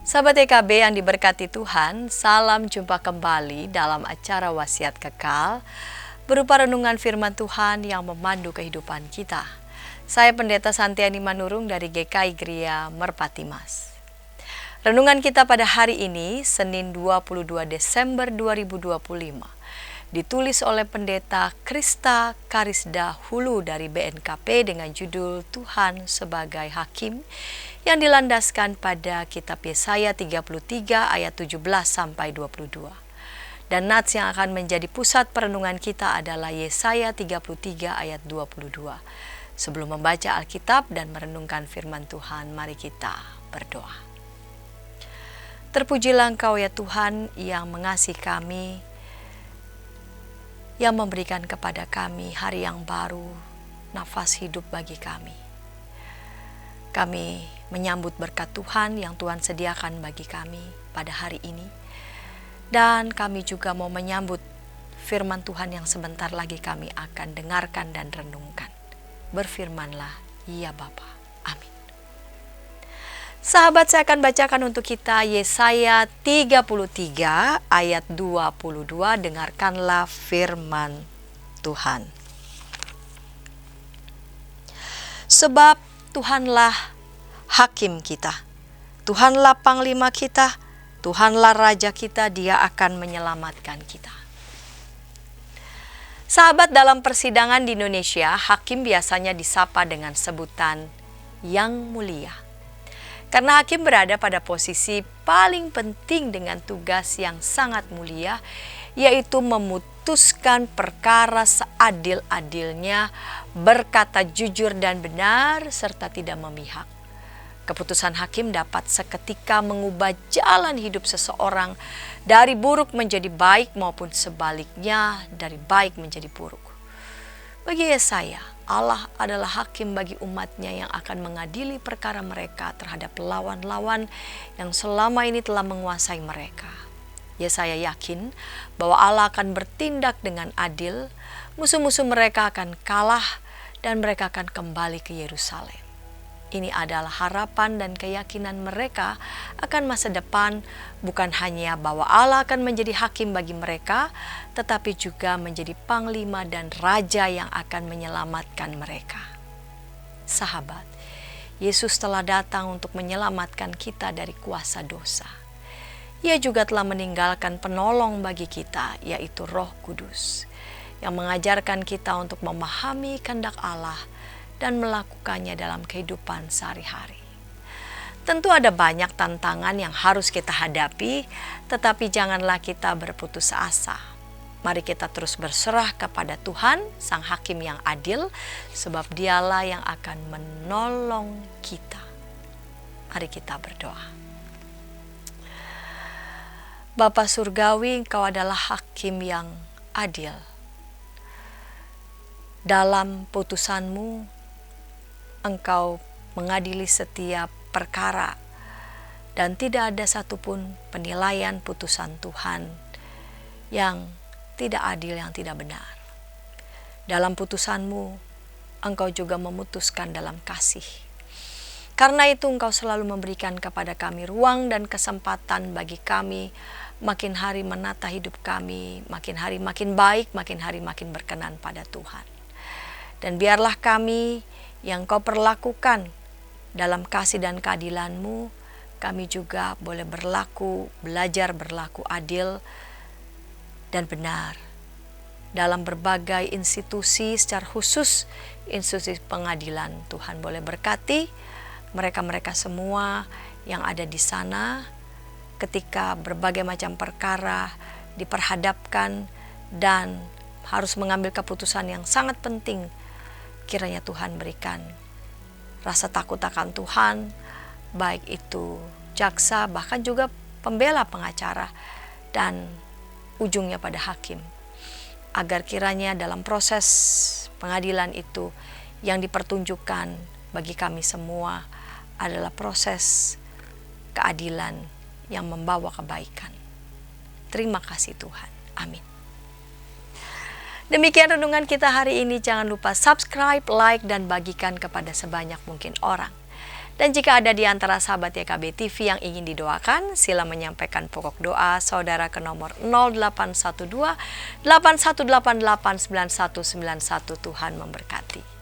Sahabat EKB yang diberkati Tuhan, salam jumpa kembali dalam acara Wasiat Kekal berupa renungan firman Tuhan yang memandu kehidupan kita. Saya Pendeta Santiani Manurung dari GKI Gria Merpati Mas. Renungan kita pada hari ini, Senin 22 Desember 2025, ditulis oleh Pendeta Krista Karisda Hulu dari BNKP dengan judul Tuhan sebagai Hakim, yang dilandaskan pada kitab Yesaya 33 ayat 17 sampai 22. Dan nats yang akan menjadi pusat perenungan kita adalah Yesaya 33 ayat 22. Sebelum membaca Alkitab dan merenungkan firman Tuhan, mari kita berdoa. Terpujilah Engkau ya Tuhan yang mengasihi kami, yang memberikan kepada kami hari yang baru, nafas hidup bagi kami. Kami menyambut berkat Tuhan yang Tuhan sediakan bagi kami pada hari ini. Dan kami juga mau menyambut firman Tuhan yang sebentar lagi kami akan dengarkan dan renungkan. Berfirmanlah, ya Bapa. Amin. Sahabat, saya akan bacakan untuk kita Yesaya 33 ayat 22. Dengarkanlah firman Tuhan. Sebab Tuhanlah hakim kita, Tuhanlah panglima kita, Tuhanlah raja kita, Dia akan menyelamatkan kita. Sahabat, dalam persidangan di Indonesia, hakim biasanya disapa dengan sebutan yang mulia. Karena hakim berada pada posisi paling penting dengan tugas yang sangat mulia, yaitu memutuskan perkara seadil-adilnya, berkata jujur dan benar, serta tidak memihak. Keputusan hakim dapat seketika mengubah jalan hidup seseorang dari buruk menjadi baik maupun sebaliknya dari baik menjadi buruk. Bagi Yesaya, Allah adalah hakim bagi umatnya yang akan mengadili perkara mereka terhadap lawan-lawan yang selama ini telah menguasai mereka. Yesaya yakin bahwa Allah akan bertindak dengan adil, musuh-musuh mereka akan kalah dan mereka akan kembali ke Yerusalem. Ini adalah harapan dan keyakinan mereka akan masa depan, bukan hanya bahwa Allah akan menjadi hakim bagi mereka, tetapi juga menjadi panglima dan raja yang akan menyelamatkan mereka. Sahabat, Yesus telah datang untuk menyelamatkan kita dari kuasa dosa. Ia juga telah meninggalkan penolong bagi kita, yaitu Roh Kudus, yang mengajarkan kita untuk memahami kehendak Allah dan melakukannya dalam kehidupan sehari-hari. Tentu ada banyak tantangan yang harus kita hadapi, tetapi janganlah kita berputus asa. Mari kita terus berserah kepada Tuhan, Sang Hakim yang adil, sebab Dialah yang akan menolong kita. Mari kita berdoa. Bapa Surgawi, Engkau adalah Hakim yang adil. Dalam putusan-Mu, Engkau mengadili setiap perkara dan tidak ada satupun penilaian putusan Tuhan yang tidak adil, yang tidak benar. Dalam putusan-Mu, Engkau juga memutuskan dalam kasih. Karena itu Engkau selalu memberikan kepada kami ruang dan kesempatan bagi kami makin hari menata hidup kami, makin hari makin baik, makin hari makin berkenan pada Tuhan. Dan biarlah kami yang Kau perlakukan dalam kasih dan keadilan-Mu, kami juga boleh belajar berlaku adil dan benar dalam berbagai institusi, secara khusus institusi pengadilan. Tuhan boleh berkati mereka-mereka semua yang ada di sana ketika berbagai macam perkara diperhadapkan dan harus mengambil keputusan yang sangat penting. Kiranya Tuhan berikan rasa takut akan Tuhan, baik itu jaksa, bahkan juga pembela, pengacara, dan ujungnya pada hakim. Agar kiranya dalam proses pengadilan itu yang dipertunjukkan bagi kami semua adalah proses keadilan yang membawa kebaikan. Terima kasih Tuhan. Amin. Demikian renungan kita hari ini. Jangan lupa subscribe, like, dan bagikan kepada sebanyak mungkin orang. Dan jika ada di antara sahabat YKB TV yang ingin didoakan, sila menyampaikan pokok doa saudara ke nomor 0812 8188 9191. Tuhan memberkati.